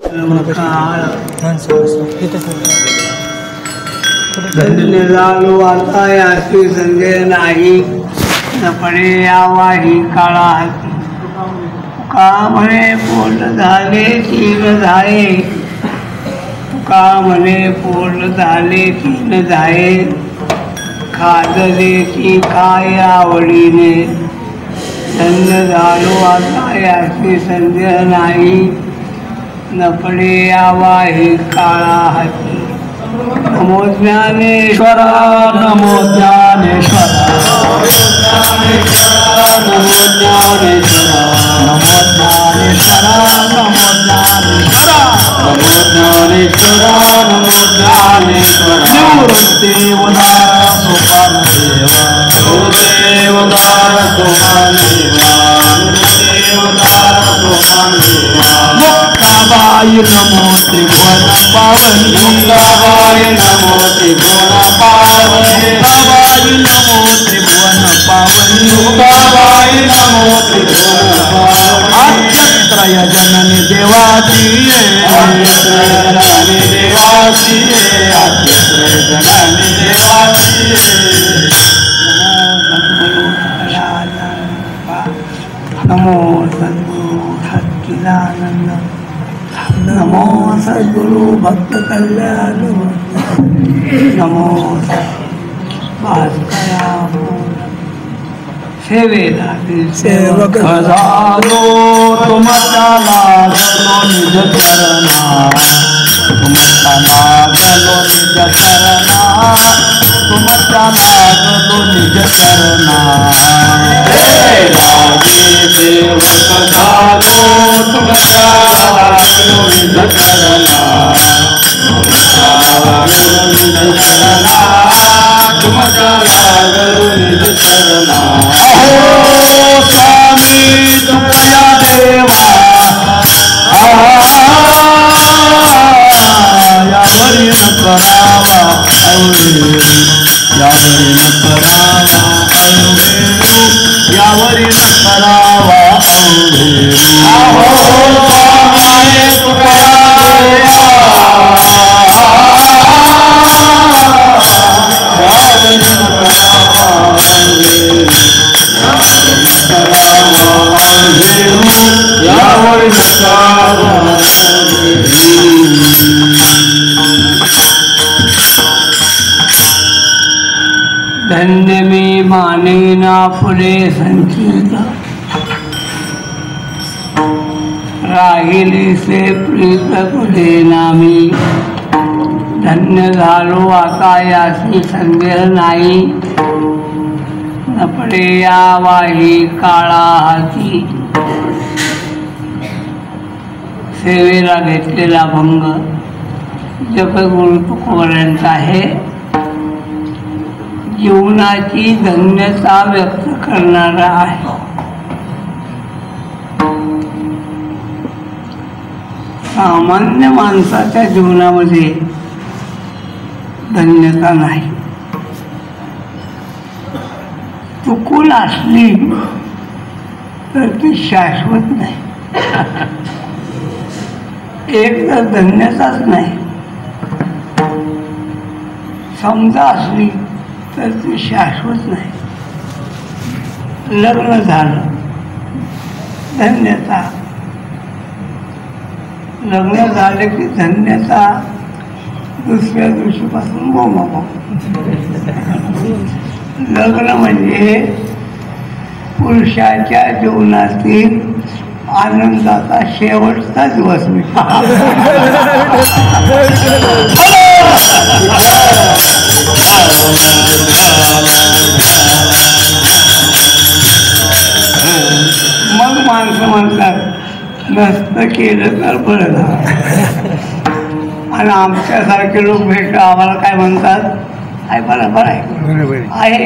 धन्य झालो आता याची संजय नाही न पडे यावा ही काळा हाती तुका म्हणे पोट झाले तीन झाये तुका म्हणे पोट झाले तीन झाये खाजले ती काय आवडीने धन्य झालो आता याची संजय नाही न पडे यावा ही काळा हाती नमो ज्ञानेश्वरा नमो ज्ञानेश्वरा नमो ज्ञानेश्वरा नमो ज्ञानेश्वरा नमो ज्ञानेश्वरा नमो ज्ञानेश्वरा नमो ज्ञानेश्वरा देवदार सोपान देवदार सोपान देवदार सोपान मुक्ताबाई नमो त्रिभुवन पावनी मुक्ताबाई नमो त्रिभुवन पावनी मुक्ताबाई नमो त्रिभुवन पावनी मुक्ताबाई नमो त्रिभुवन पावनी आद्यत्रय जननी देवाची आद्यत्रय जननी देवाची आद्यत्रय जननी देवाची नमो सद्गुरु सच्चिदानंद नमो सद्गुरु भक्त कल्याण नमो भास्करा सेवेला सेवक झालो तुमच्या लागलो निज चरणा तुमच्या लागलो निज चरणा तुमच्या लागलो निज चरणा सेवक झालो तुमच्या लागलो निज चरणा तुमच्या लागलो निज चरणा तुमच्या लागलो निज चरणा अहो स्वामी तुमया देवा यावरी न करावा अवरेरू यावरी न करावा अवरेरू यावरी न करावा अवरेरू अहो स्वामी तुमया देवा यावरी न करावा अवरेरू यावरी न करावा धन्य मी माने ना पुढे संचित राहिले से प्रीत पुढे नामी धन्य झालो आता याची संदेह नाही न पडे यावा ही काळा हाती सेवेला घेतलेला भंग जगद्गुरु तुकोबऱ्यांचा आहे. जीवनाची धन्यता व्यक्त करणारा आहे. सामान्य माणसाच्या जीवनामध्ये धन्यता नाही. चुकून असली तर ती शाश्वत नाही. एक तर धन्यताच नाही, समजा असली तर ती शाश्वत नाही. लग्न झालं धन्यता, लग्न झाले की धन्यता दुसऱ्या दिवशीपासून बोंबाबोंब. लग्न म्हणजे पुरुषाच्या जीवनातील आनंदाचा शेवटचा दिवस. मग माणसं म्हणतात नसतं केलं तर बरं झालं. आणि आमच्यासारखे लोक भेटलं आम्हाला काय म्हणतात, आहे बरोबर आहे आहे.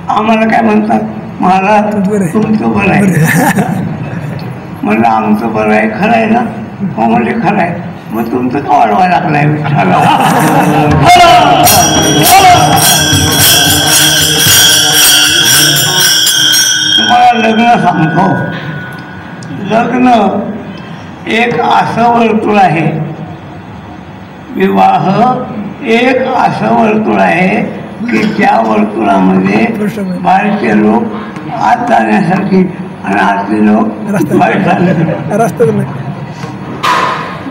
आम्हाला काय म्हणतात, महाराज तुमचं बरं आहे. म्हणलं आमचं बरं आहे, खरं आहे ना. हो म्हणजे खरं आहे. मग तुमचं का वाढवायला लागलाय. तुम्हाला लग्न सांगतो, लग्न एक असं वर्तुळ आहे, विवाह एक असं वर्तुळ आहे की ज्या वर्तुळामध्ये बाहेरचे लोक आत जाण्यासाठी आणि आतले लोक बाहेर जाण्यासाठी.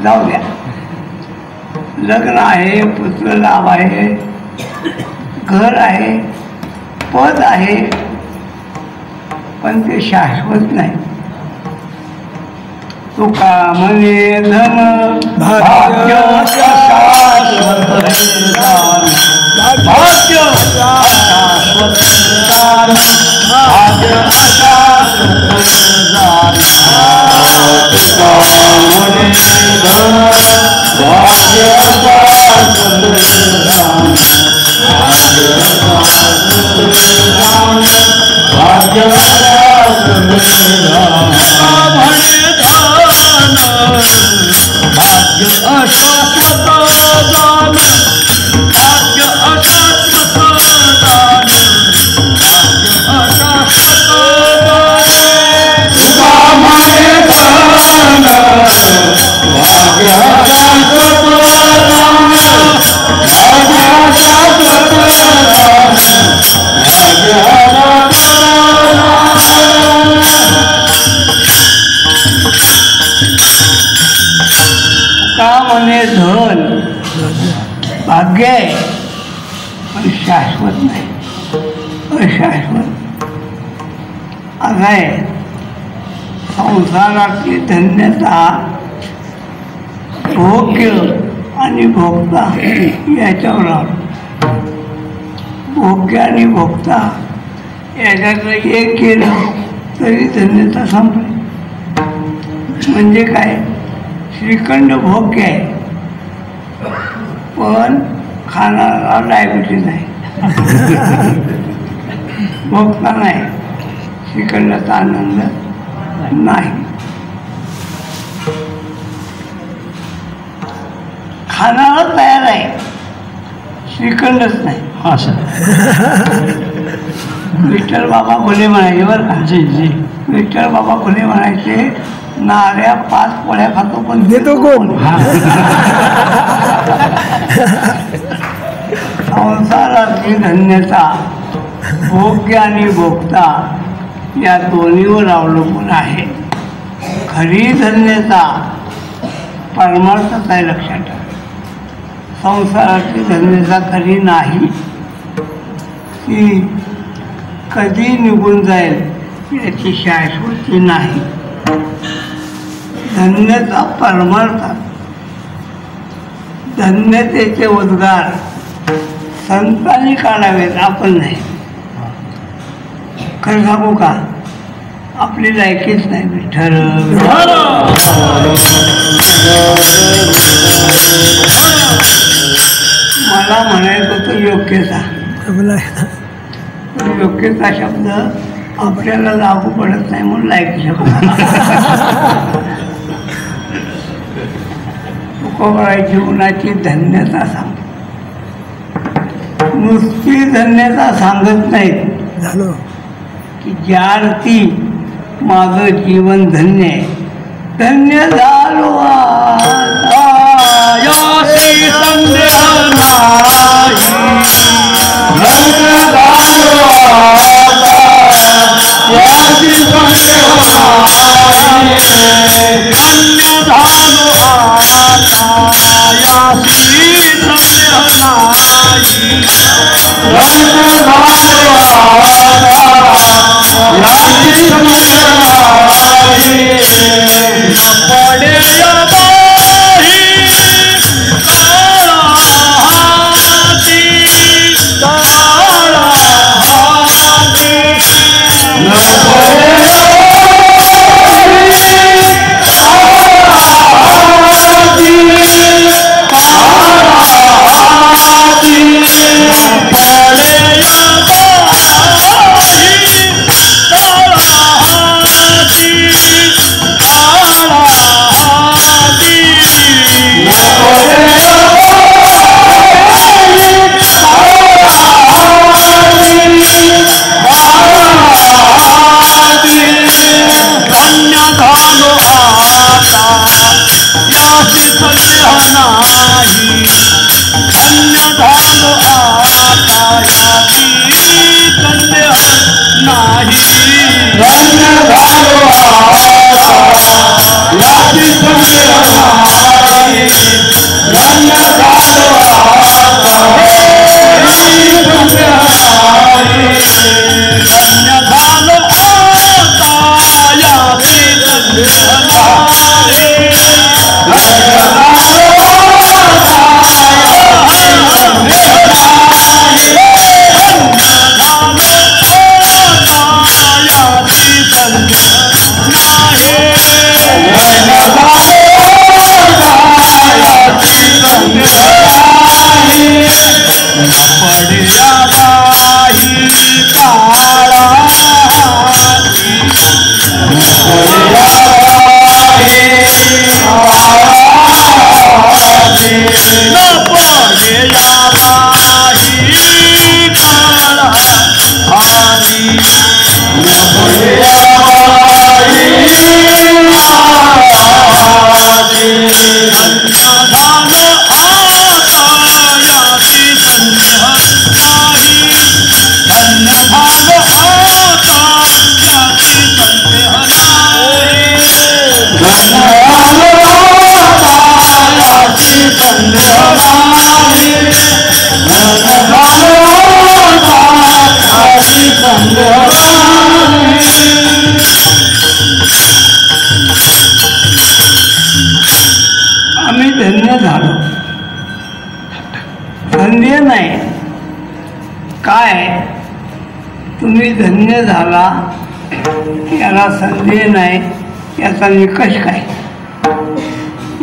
जाऊ द्या, लग्न आहे, पुत्र लाभ आहे, घर आहे, पद आहे, पण ते शाश्वत नाही. तुका म्हणे धन भाग्य शाश्वत भाग्य शाश्वत भाग्य धन भाग्य आहे पण शाश्वत नाही, अशाश्वत. असं आहे संसारातली धन्यता भोग्य आणि भोक्ता याच्यावर. भोग्य आणि भोक्ता याच्यातलं एक केलं तरी धन्यता संपली. म्हणजे काय, श्रीखंड भोग्य आहे पण खाणारा डायबिटीज आहे, भोगता नाही, श्रीखंडाचा आनंद नाही. खाणारा तयार आहे, श्रीखंडच नाही. विठ्ठल बाबा फुले म्हणायचे बरं का. जी जी विठ्ठल बाबा फुले म्हणायचे, नाऱ्या 5 पोळ्या खातो पण देतो कोण. संसारातली धन्यता भोग्य आणि भोक्ता या दोन्हीवर अवलंबून आहे. खरी धन्यता परमार्थात आहे, लक्षात ठेवा. संसारातली धन्यता खरी नाही, ती कधी निघून जाईल याची शाश्वती नाही. धन्यता परमार्थात, धन्यतेचे उद्गार संतांनी काढावेत, आपण नाही. खरं सांगू का, आपली लायकीच नाही. विठ्ठल मला म्हणायचं होतं योग्यता, योग्यता शब्द आपल्याला लागू पडत नाही म्हणून लायकी शब्द. तुकोबाई जीवनाची धन्यता सांग, नुसती धन्यता सांगत नाहीत झालं की ज्या अर्थी माझं जीवन धन्य आहे. धन्य झालो आम्ही धन्य झालो. धन्य नाही काय, तुम्ही धन्य झाला याला संदेह नाही. याचा निकष काय?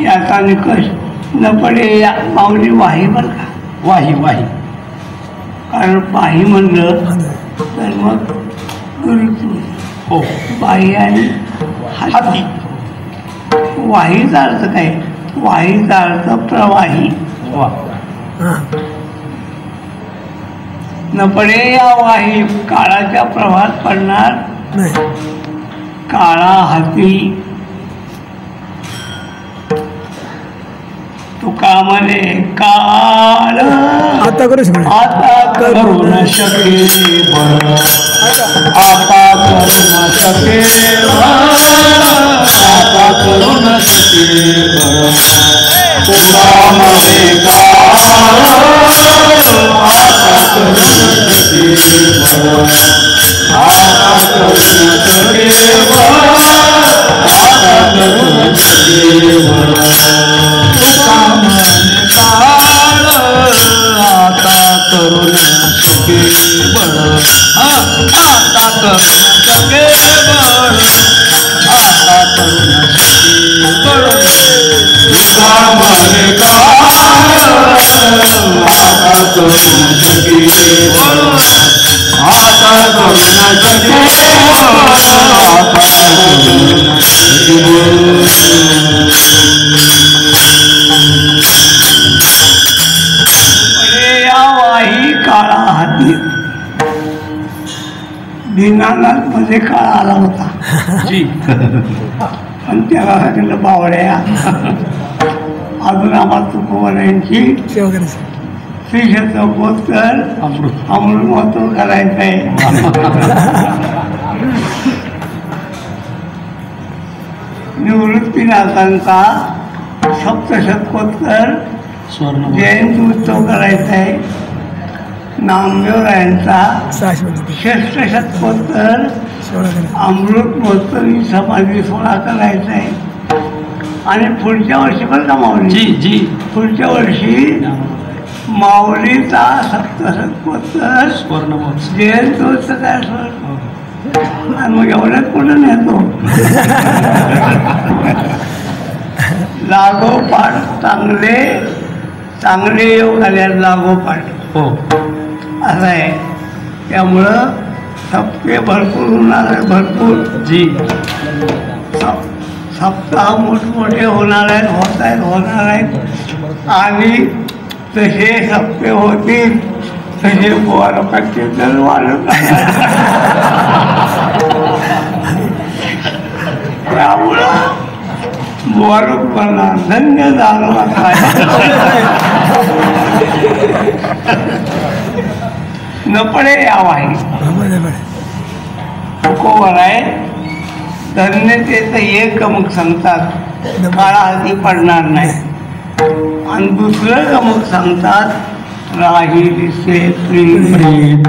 याचा निकष न पडे या माऊली वाही बरं का, वाही वाही. कारण वाही म्हणलं तर मग गुरुत्व हो, बाही आणि हाती. वाहीचा अर्थ काय? वाहीचा अर्थ प्रवाही. न पडे या वाही, काळाच्या प्रवाहात पडणार काळा हाती. तुका म्हणे काळ आता करू न शके बळ, आता करू न शके आता करू न शके बळ. तुका म्हणे काळ आता करू न शके बळ, आता करू न शके बळ, आता करू न शके बळ. आता करून शके बळ, आता करून शके बळ, आता करून शके बळ. तुका म्हणे काळ आता करून शके बळ, आता करून शके बळ, आता करून शके बळ. काळा हाती. दीनानाथ मध्ये काळा आला होता पण त्याला सांगितलं बावड्या अजून आम्हाला तुकोबरायांची श्रीशतकोत्तर अमृत महोत्सव करायचं आहे. निवृत्तीनाथांचा सप्तशतकोत्तर जयंती उत्सव करायचा आहे. नामदेवरायांचा षष्ठ शतकोत्तर अमृत महोत्सवी समाधी सोहळा करायचा आहे. आणि पुढच्या वर्षी बरं का माऊली, पुढच्या वर्षी माऊलीचा सप्तशतकोत्तर जयंतोत्सव काय आणि मग एवढ्यात कुठं नेतो. लागोपाठ चांगले चांगले योग आले लागोपाठ हो असं आहे. त्यामुळं सप्ते भरपूर होणार आहे, भरपूर सप्ताह मोठमोठे होणार आहेत, होणार आहेत. आणि तसे सप्ते होतील तसे बोरपाचे दर वाढत त्यामुळं बोरक मला धन्य झालं न पडे यावा तुकोबर आहे. धन्यतेचं एक गमक सांगतात, काळा हाती पडणार नाही. आणि दुसरं गमक सांगतात, राही दिसे प्रीत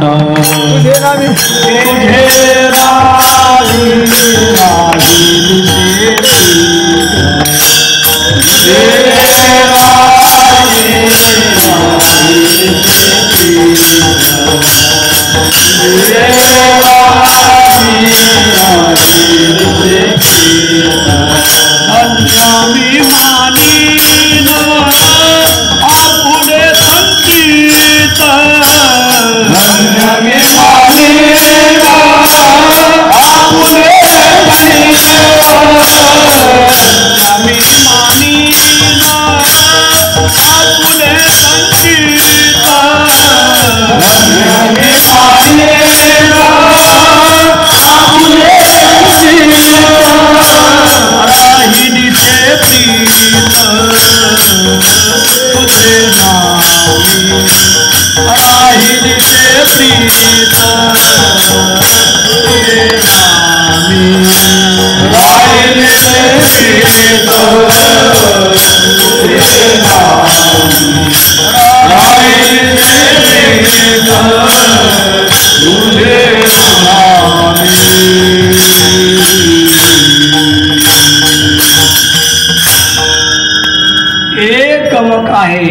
एक गमक आहे,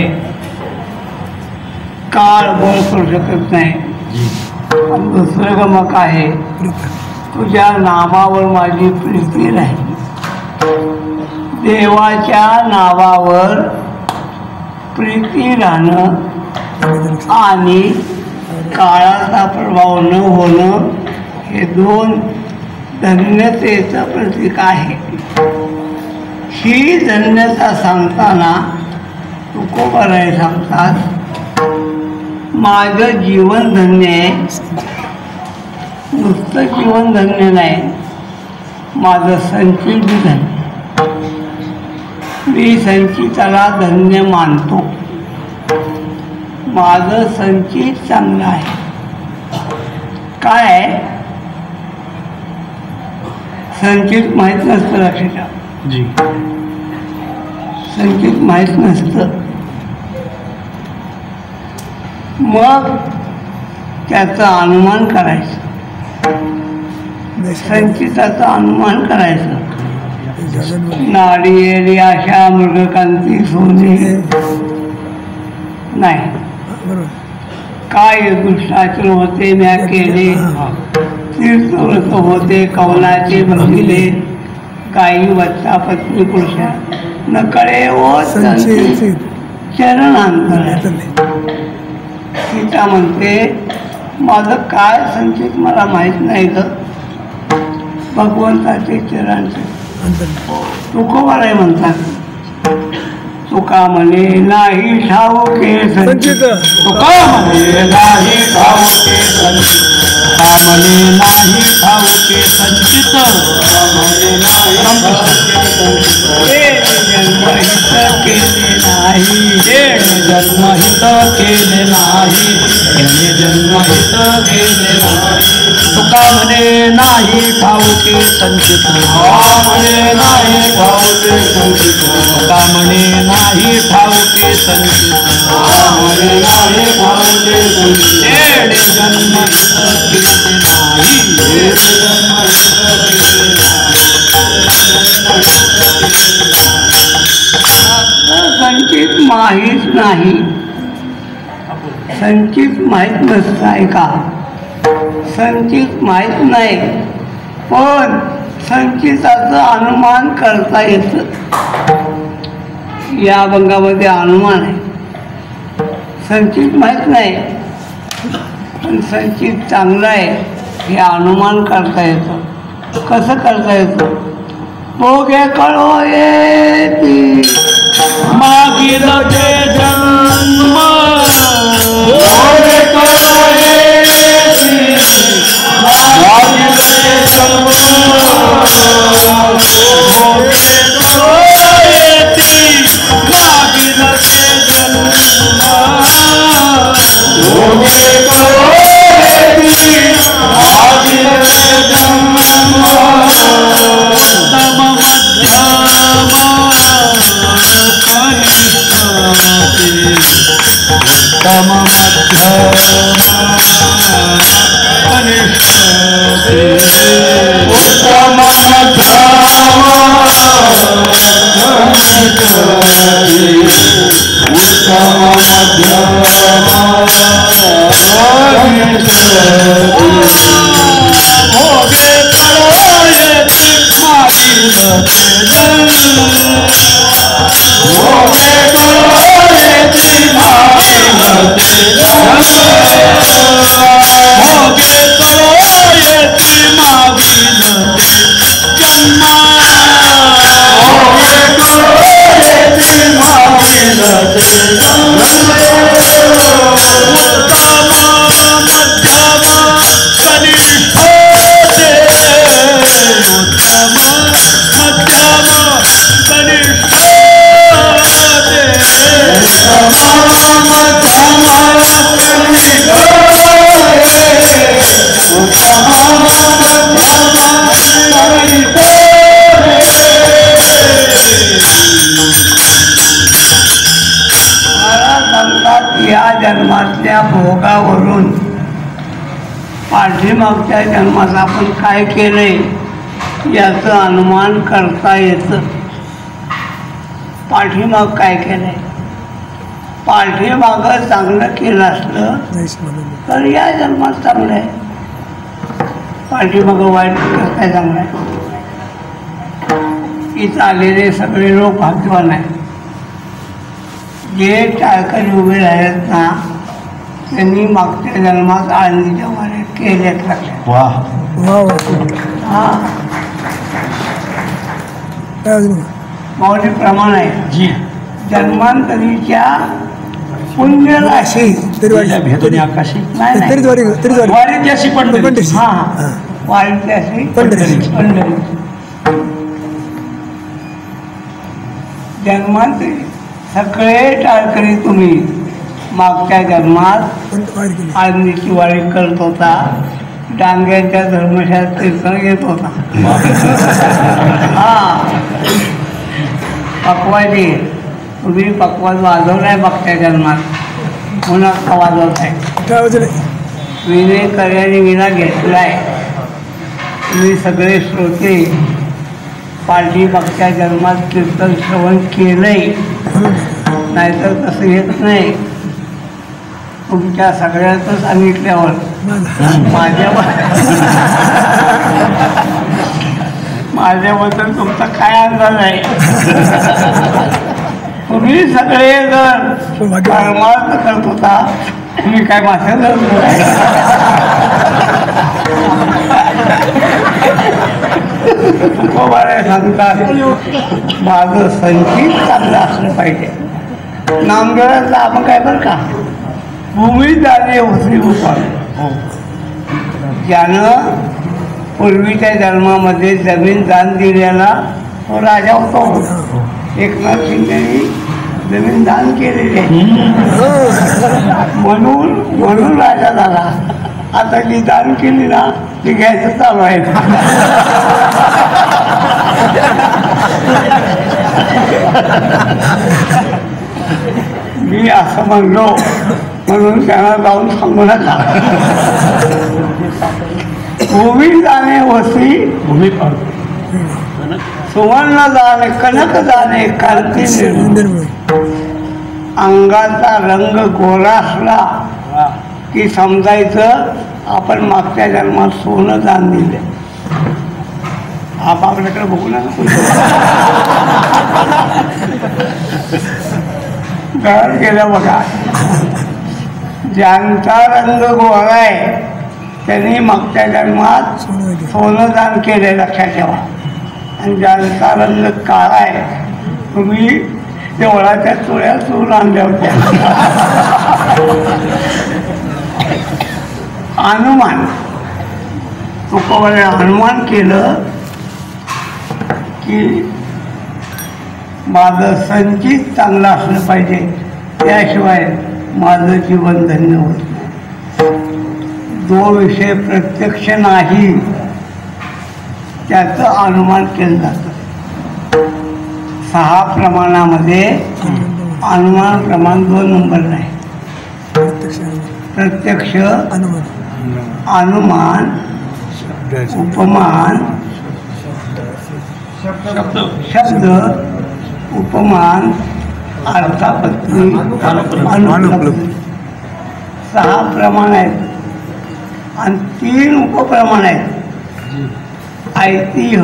काळ बोल करू शकत नाही. आणि दुसरं गमक आहे, तुझ्या नावावर माझी प्रीती राहील. देवाच्या नावावर प्रीती राहणं आणि काळाचा प्रभाव न होणं हे दोन धन्यतेचं प्रतीक आहे. ही धन्यता सांगताना तुकोबाराय सांगतात, माझं जीवन धन्य आहे. नुसतं जीवन धन्य नाही, माझं संचित बी धन्य. मी संचिताला धन्य मानतो. माझं संचित चांगलं आहे. काय आहे संचित माहीत नसतं, लक्षात जी. संचित माहीत नसतं. मग त्याचा अनुमान करायचं, संचिताचा अनुमान करायचं. नाडी आशा मृगकांती सोने नाही. काय दुष्टाचर होते म्या केले, तीर्थव्रत होते कवनाचे बघिले, गायी वत्ता पत्नी पुरुषा न कळे ओ चरणांतर. सीता म्हणते, माझं काय संचित मला माहीत नाही ग, भगवंताचे चरणचे. तुकोबाराय म्हणतात, तुका म्हणे नाही ठाऊके संचित, तुका म्हणे नाही ठाऊके संचित, तुका म्हणे नाही ठाऊके संचित, म्हणे नाही जन्महित केले नाही, हे जन्महित केले नाही. तुका म्हणे नाही ठाऊके संचित, म्हणे नाही ठाऊके संचित, तुका म्हणे नाही ठाऊके संचित, म्हणे नाही ठाऊके संचित. हे जन्महित केले नाही, हे जन्महित केले नाही. संचित माहीत नाही, संचित माहीत नसतं. आहे का संचित माहीत नाही, पण संचिताचं अनुमान करता येतं. या अभंगामध्ये अनुमान आहे. संचित माहीत नाही, पण संचित चांगलं आहे हे अनुमान करता येतं. कसं करता येतं? भोगे कळो येती मागील ते जन्म, भोगे कळो येती मागील ते जन्म, भोगे कळो येती मागील ते जन्म, भोगे कळो येती मागील ते जन्म. उत्तम या जन्मातल्या भोगावरून पाठीमागच्या जन्मात आपण काय केलंय याचं अनुमान करता येतं. पाठीमाग काय केलंय, पाठीमागं चांगलं केलं असलं तर या जन्मात चांगलं आहे, पाठीमागं वाईट केलं काय चांगलं आहे. इथं आलेले सगळे लोक भाग्यवान आहेत. जे टाळकरी उभे राहिलेत ना त्यांनी मागच्या जन्मात आळंदीच्या वारे केलेत लक्षात. हां माऊली प्रमाण आहे. जन्मांतरीच्या पुण्य राशी भेदोनी आकाशी नाही वारीच्याशी पंढरी. हां वारीच्याशी पंढरी. जन्मांतरी सगळे टाळकरी तुम्ही मागच्या जन्मात आळंदीची वारी करत होता, डांग्याच्या धर्मशाळेत कीर्तन घेत होता. हां पकवाजी तुम्ही पकवाज वाजवलाय मागच्या जन्मात, पुन्हा का वाजवताय. विनय कर्याने विना घेतलाय. तुम्ही सगळे श्रोते पालटी मागच्या जन्मात कीर्तन श्रवण केलंय, नाहीतर तसं येत नाही. तुमच्या सगळ्याचं सांगितल्यावर माझ्याबद्दल तुमचा काय अंदाज आहे. तुम्ही सगळे जर कर्मार्थ करत होता, तुम्ही काय माझ्या सांगतात माझं संगीत चांगलं असलं पाहिजे. नामदेवाचं आपण काय बरं का, भूमी दाने होती उपाल. ज्यानं पूर्वीच्या जन्मामध्ये जमीन दान दिलेला तो राजा होतो. एकनाथ शिंदेनी जमीन दान केलेली आहे म्हणून राजा झाला. आता जी दान केली ना ती घ्यायचं चालू आहे. मी असं म्हणलो म्हणून त्यांना जाऊन सांगू नका. भूमी जाणे वसी भूमी सुवर्ण जाणे कनक जाणे कार्ती अंगाचा रंग गोरा असला की समजायचं आपण मागच्या जन्मात सोनं दान दिले. आपल्याकडे बघू ना घर गेलं बघा. ज्यांचा रंग गोरा आहे त्यांनी मागच्या जन्मात सोनं दान केले लक्षात ठेवा. आणि ज्यांचा रंग काळा आहे तुम्ही देवळाच्या चोळ्या चोरून आणल्या होत्या. अनुमान तुकोबाने अनुमान केलं की माझं संचित चांगलं असलं पाहिजे, त्याशिवाय माझं जीवन धन्य होत नाही. जो विषय प्रत्यक्ष नाही त्याचं अनुमान केलं जातं. 6 प्रमाणामध्ये अनुमान प्रमाण 2 नंबर नाही. प्रत्यक्ष, अनुमान, उपमान, शब्द, उपमान, अर्थापत्ती, अनुपलब्धी. 6 प्रमाण आहेत आणि 3 उपप्रमाण आहेत. ऐतिह्य,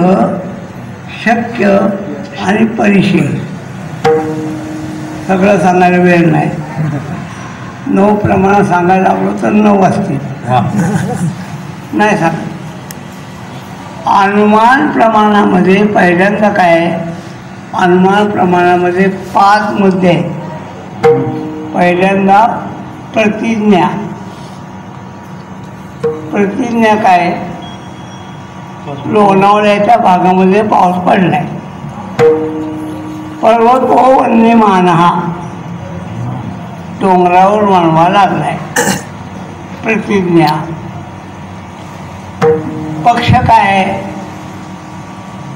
शक्य आणि परिशील. सगळं सांगायला वेळ नाही. 9 प्रमाणात सांगायला लागलो तर 9 असतील. नाही सांग. अनुमान प्रमाणामध्ये पहिल्यांदा काय आहे, अनुमान प्रमाणामध्ये 5 मुद्दे आहेत. पहिल्यांदा प्रतिज्ञा. प्रतिज्ञा काय, लोणावळ्याच्या भागामध्ये पाऊस पडलाय. पर्वतो वन्यमान हा डोंगरावर वणवा लागलाय. प्रतिज्ञा. पक्ष काय,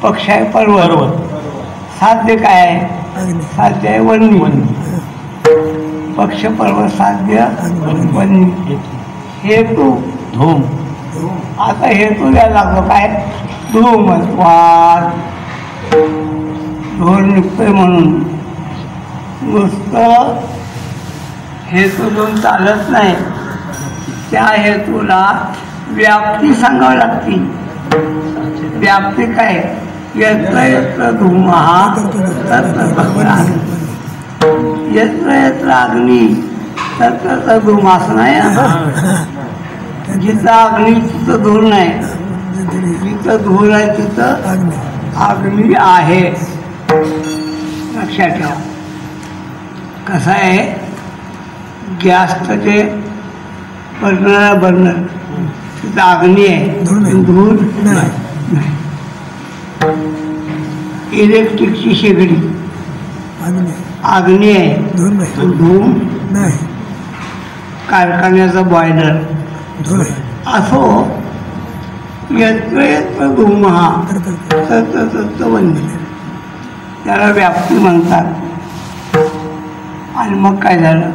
पक्ष आहे पर्वत. साध्य काय, साध्य आहे वन्य. पक्षपर्व साध्य वन्य हेतू धूम आता हेतू द्यायला लागलो काय धूम वाद ढोल निघतोय म्हणून नुसतं हेतू घेऊन चालत नाही त्या हेतूला व्याप्ती सांगावी लागते व्याप्ती काय यत्र यत्र धूमहा तत्र तत्र यत्र यत्र अग्नी तत्र तत्र धूम असं नाही जिथं अग्नी तिथं धूर नाही जिथं धूर आहे तिथं अग्नी आहे लक्षात ठेवा कसं आहे गॅसचं जे बर्नर तिथं अग्नी आहे धूर नाही इलेक्ट्रिकची शेगडी अग्नी आहे धूम नाही कारखान्याचा बॉयलर असो यत्र यत्र धूम हा तत्र तत्र वन्य त्याला व्याप्ती म्हणतात आणि मग काय झालं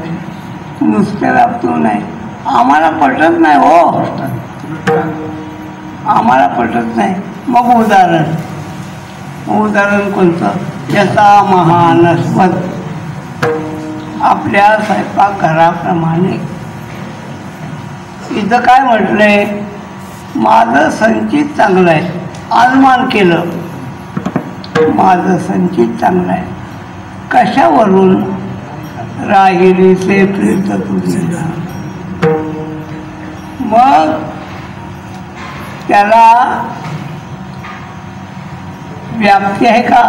नुसत्या व्याप्ती नाही आम्हाला पटत नाही हो आम्हाला पटत नाही मग उदाहरण कोणतं यथा महानस्पत आपल्या स्वयंपाकघराप्रमाणे इथं काय म्हटलंय माझं संचित चांगलं आहे अनुमान केलं माझं संचित चांगलं आहे कशावरून राहिलीचे प्रेत तुझे मग त्याला व्याप्ती आहे का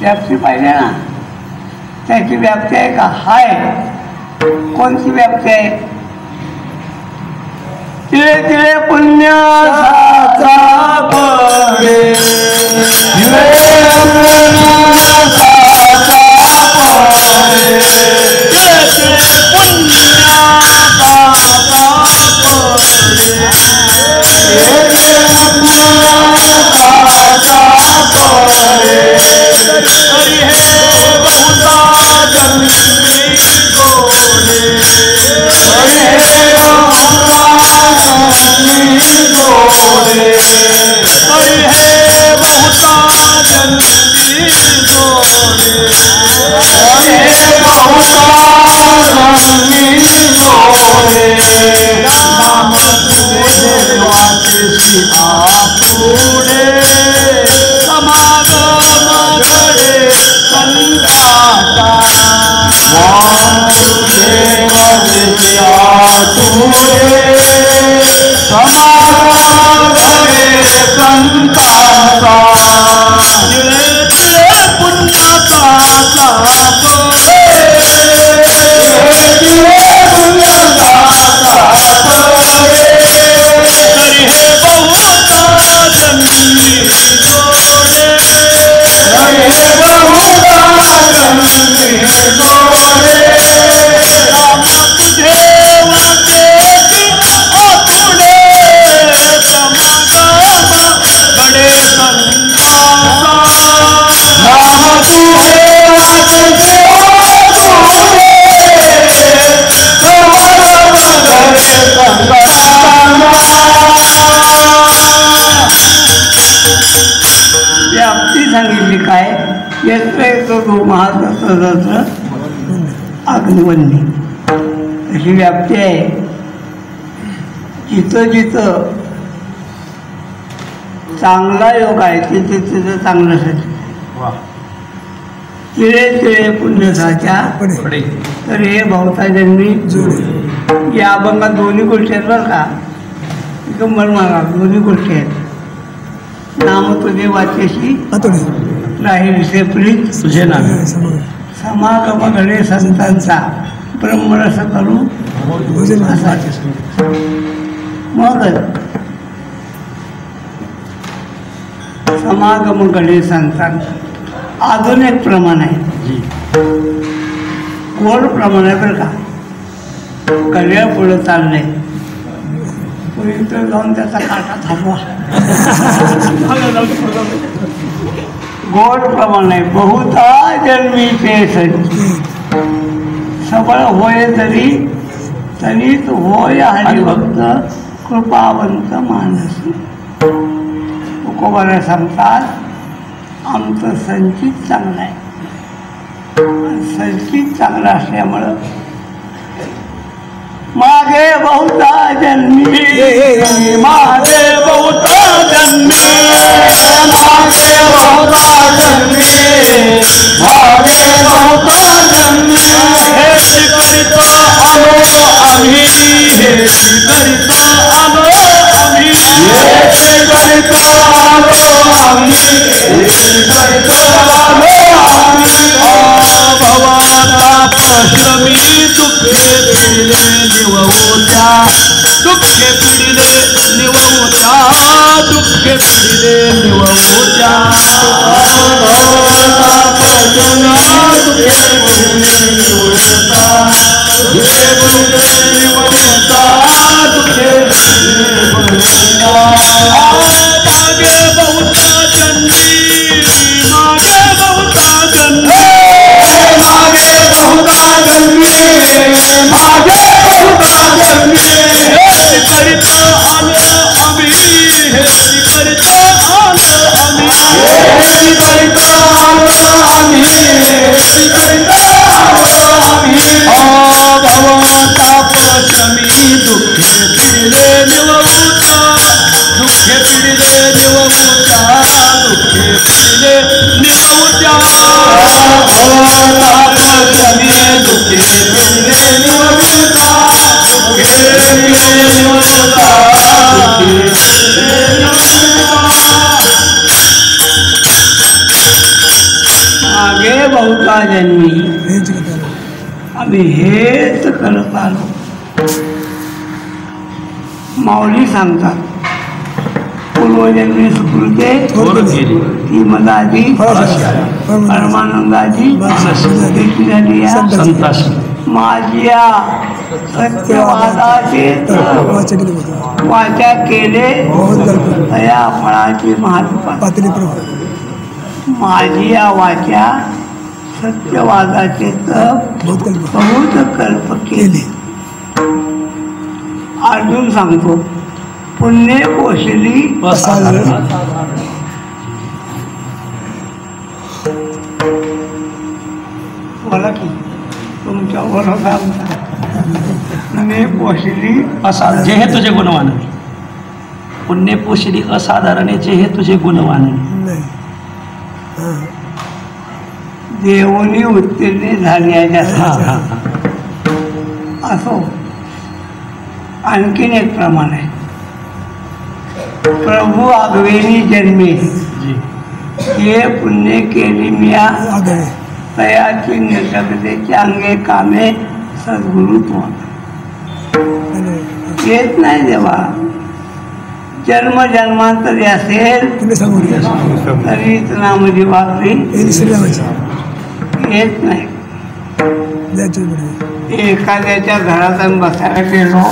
व्याप्ती पाहिजे ना त्याची व्याप्ती आहे का हाय कोणती व्याप्ती आहे तिळे तिळे पुण्य सांगितली काय यत्र यत्र धूम हा तत्र अग्निवन्य अशी व्याप्ती आहे जिथं जिथं चांगला योग आहे तिथे तिथं चांगलं सच तिळे तिळे पुण्यसाच्या तर हे भवताजन्मी या अभंगात दोन्ही गोष्टी आहेत बरं का एकदम मनमारा दोन्ही गोष्टी आहेत नाम तुझे वाचेशी राहील सेपरीत तुझे नाम समागम घडे संतांचा ब्रह्मरस करू असा मग समागम घडे संतांचा अजून एक प्रमाण आहे कोण प्रमाण आहे बरं का कड्या पुढं चाललंय इथं जाऊन त्याचा काटा थांबवा गोड प्रमाण आहे बहुता जन्मीचे संच सबळ होय तरी तरीच होय हरिभक्त कृपावंत मानस. तुकोबाला सांगतात आमचं संचित चांगलं आहे. संचित चांगलं असल्यामुळं मागे बहुता जन्मी मागे बहुता जन्मी मागे बहुता जन्मी मागे बहुता जन्मी हे करीत आलो आम्ही हे करीत आलो आम्ही हे करीत आलो आम्ही हे करीत आलो आम्ही. भवाता पश्रमी दुःखे पिढले निववत्या दुःखे पिढले निववत्या दुःखे पिढले निववत्या. भवाता पश्रमी दुःखे पिढले निववत्या दुःखे पिढले निववत्या दुःखे पिढले निववत्या. मागे बहुता जन्मी मागे बहुता जन्मी मागे बहुता जन्मी मागे बहुता जन्मी हे करीत आलो आम्ही हे करीत आलो आम्ही हे करीत आलो आम्ही हे करीत आलो आम्ही. भवता पश्रमी दुःखे पिढले निववत्या दुःखे पिढले निववत्या दुःखे पिढले निववत्या. भवता पश्रमी दुःखे पिढले निववत्या दुःखे पिढले निववत्या दुःखे पिढले निववत्या. मागे बहुता जन्मी आम्ही हेच करत आलो. माऊली सांगतात पूर्वजन्मी सुकृते ती मदाजी परमानंदाची भेटी झाली या माझ्या सत्यवादाचे वाचा केले तया फळाची महात्मा. माझी या वाचा सत्यवादाचे तप बहुत कल्प केले. अर्जुन सांगतो पुण्य पोषली बोला की तुमच्या बरोबर पुण्य पोषली असा जे हे तुझे गुणवान पुण्य पोषली असाधारण जे हे तुझे गुणवान देवनी उत्तीर्ण झाली असो. आणखीन एक प्रमाण आहे प्रभू आगवेनी जन्मे हे पुण्य केली मिया तयाची निर्जगतेचे अंगे कामे सद्गुरुत्व येत नाही देवा. जन्म जन्मांतरी असेल तरी नामजी वागली येत नाही. एखाद्याच्या घरात आम्ही बसायला गेलो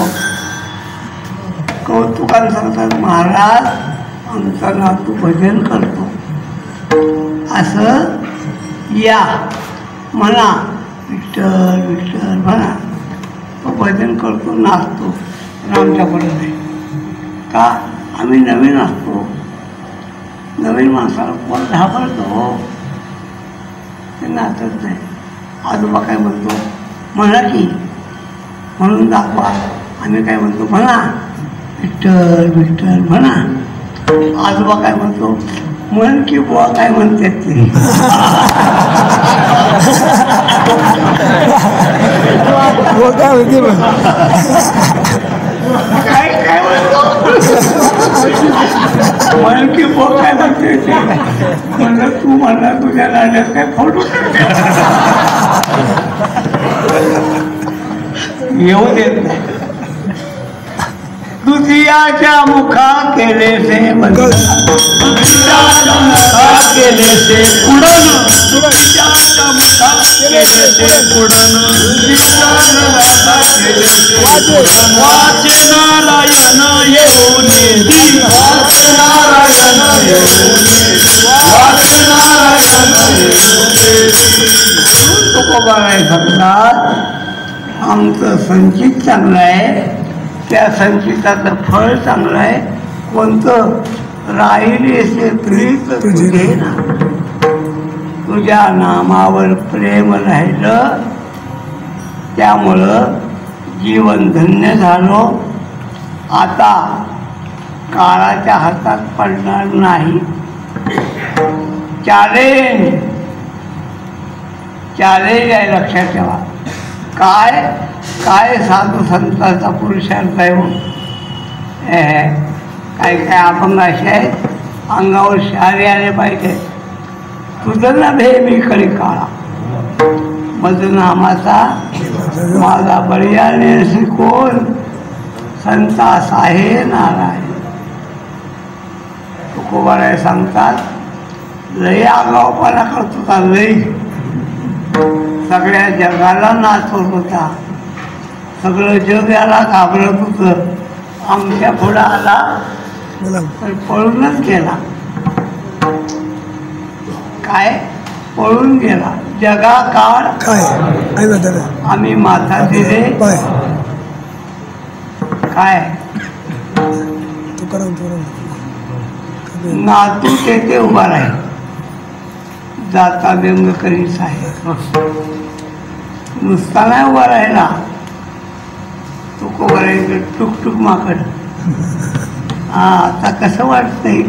कौतुकाने सांगतात महाराज आमचा नातू भजन करतो असं या म्हणा विठ्ठल विठ्ठल म्हणा. तो भजन करतो नाचतो पण आमच्याकडे नाही का आम्ही नवीन असतो. नवीन माणसाला कोण घाबरतो ते नाचत नाही. आजोबा काय म्हणतो म्हणा की म्हणून दाखवा. आम्ही काय म्हणतो म्हणा विठ्ठल विठ्ठल म्हणा. आजोबा काय म्हणतो म्हण की बुवा काय म्हणतात ते. काय काय म्हणतो म्हण की बुवा काय म्हणते ते. म्हणलं तू म्हणला तुझ्या राजात काय फोटो येऊ देत नाही. दुसऱ्याच्या मुखा केले से दुसऱ्याच्या मुखा केले से उडन दुसऱ्याच्या मुखा केले से उडन वाचे नारायण येऊन वाचे नारायण येऊन वाचे नारायण येऊन. तुकोबाराय सांगतात, आमचं संचित चांगलं आहे, त्या संचिताचं फळ चांगलं आहे. कोणतं? राहिलेसे प्रीत तुझे ना. तुझ्या नामावर प्रेम राहिलं, त्यामुळं जीवन धन्य झालो. आता काळाच्या हातात पडणार नाही. चॅलेंज आहे, लक्षात ठेवा. काय साधू संतांचा पुरुषार्थ आहे हो. काय अपंग असे आहेत, अंगावर शहारे आले पाहिजे. तुझं ना भे मी खरी काळा, मज नामाचा माझा बळीयाने कोण, संतास आहे नारायण. तुकोबाराय सांगतात, लय आगाऊपणा करत होता, लय सगळ्या जगाला नाचवत होता. सगळं जग याला घाबरत होतं. आमच्या पुढं आला तर पळूनच गेला. काय पळून गेला? जगा काळ आम्ही माथा दिले. काय नातू तेथे उभा राहील, जाता व्यंग करीस आहे. नुसता नाही उभा राहिला, तुकोबाराय टुकटुक माकड. आता कसं वाटतंय?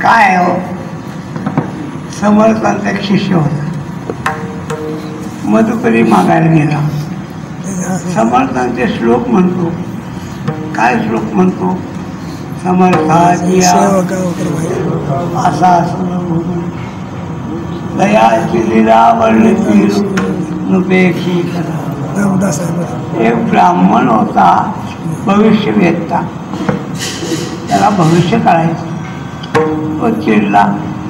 काय हो, समर्थांचा एक शिष्य होता, मधुकरी मागायला गेला. समर्थांचे श्लोक म्हणतो. काय श्लोक म्हणतो? समर्थाची असा दयाची लीला वर्णती नुपेक्षी करा. एक ब्राह्मण होता, भविष्यवेत्ता. त्याला भविष्य कळायचं. तो चिडला.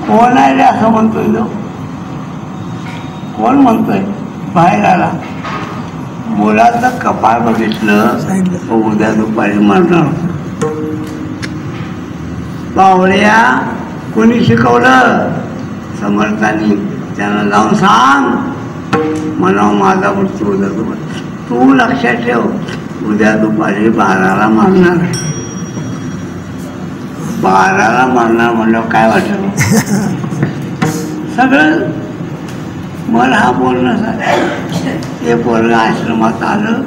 कोण आहे रे असं म्हणतोय तो? कोण म्हणतोय? बाहेर आला. मुलाचं कपाळ बघितलं, तो उद्या दुपारी मरणार. बावळ्या, कोणी शिकवलं? समर्थांनी. त्यांना जाऊन सांग, म्हणावं माझा मृत्यू उद्या दुपारी. तू लक्षात ठेव, उद्या दुपारी 12ला मरणार. 12ला मरणार म्हणलं काय वाटलं? सगळं मन हा बोलणं झालं. ते पोरगं आश्रमात आलं,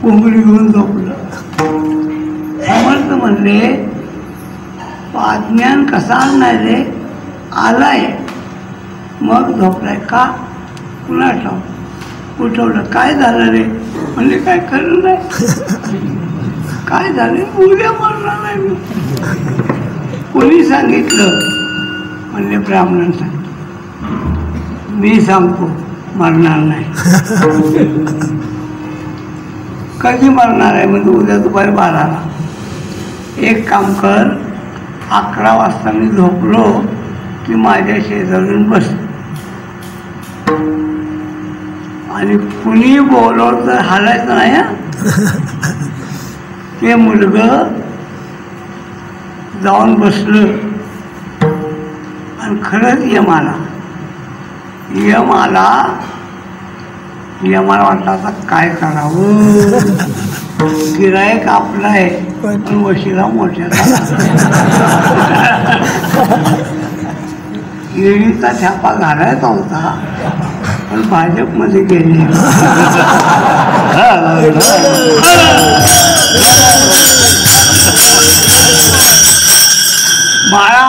कोंबडी घेऊन झोपलं. समर्थ म्हणले, अज्ञान कसा आणणार रे? आलाय मग झोपलाय का? पुन्हा उठवलं. काय झालं रे? म्हणजे काय खरं नाही. काय झालं? उद्या मरणार नाही मी. कोणी सांगितलं? म्हणजे ब्राह्मण सांगितलं. मी सांगतो मरणार नाही. कधी मरणार आहे? म्हणजे उद्या दुपारी 12ला. एक काम कर, 11 वाजता मी झोपलो की माझ्या शेजारून बस, आणि कुणी बोलवलं तर हालायचं नाही. ते मुलगं जाऊन बसलं आणि खरंच यमाला वाटलं आता काय करावं. गिरायक आपला आहे पण वशिला मोठ्या. येळीचा छापा घालायचा होता पण भाजपमध्ये गेले. बाळा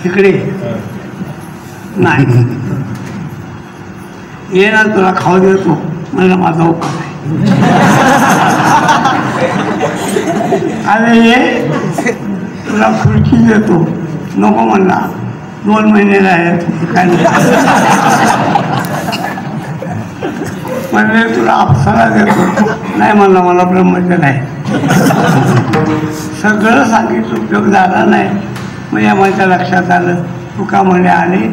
इकडे नाही, ये ना तुला खाऊ देतो. मला माझा उपाय आहे. अरे ये तुला खुर्ची देतो. नको म्हणला. 2 महिने राहिले. काय म्हणले तुला अप्सरा देतो. नाही म्हणला, मला ब्रह्मचर्य आहे. सगळं सांगितलं, उपयोग झाला नाही. मग यमाच्या लक्षात आलं. तुका म्हणे आले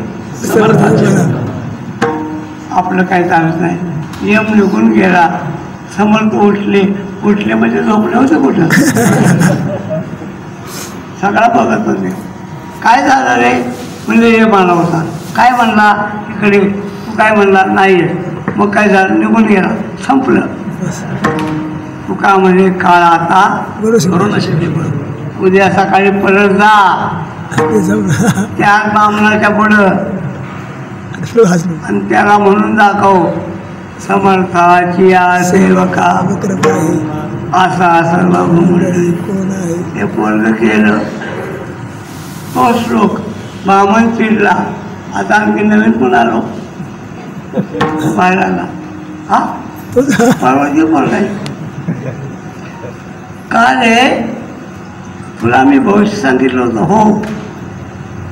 आपलं काय चालत नाही. यम निघून गेला. समर्थ उठले म्हणजे झोपले होते कुठं? सगळा बघत होते. काय झालं रे म्हणजे हे मला होता काय म्हणला इकडे तू काय म्हणला नाही मग काय झालं निघून गेला संपलं तू का म्हणजे काळ आता करू नशेबी उद्या सकाळी परत जा त्या ब्राह्मणाच्या पुढं आणि त्याला म्हणून दाखव समर्थाची सेवका असा सर्व हे पूर्ण केलं तो श्लोक ब्राह्मण चिडला आता आणखी नवीन पण आलो बाहेर हा परवाची बोलाय का रे तुला मी भविष्य सांगितलं होतं हो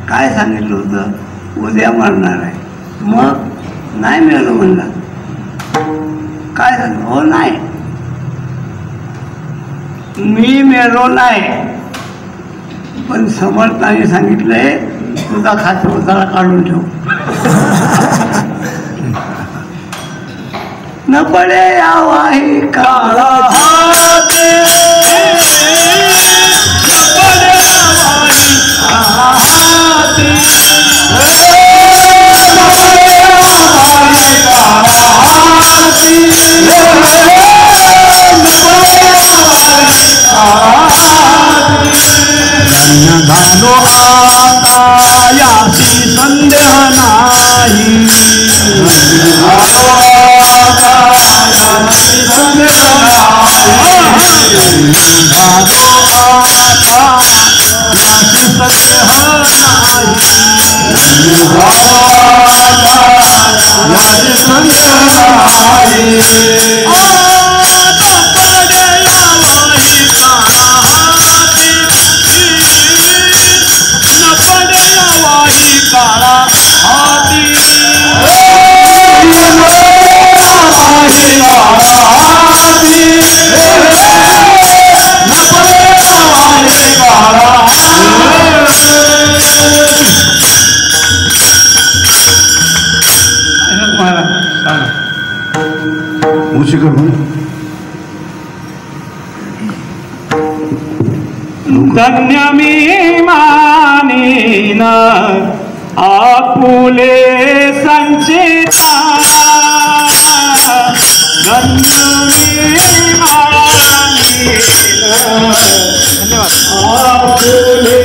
काय सांगितलं होतं उद्या मरणार आहे मग नाही मिळालं म्हणला काय सांग हो नाही मी मेलो नाही पण समर्थाने सांगितलंय तुझा खात्याला काढून ठेव न पडे यावाही काळा झालो आता याची संदेह नाही धन्य मी मानीन आपुले संचिता धन्य मी मानीन आपुले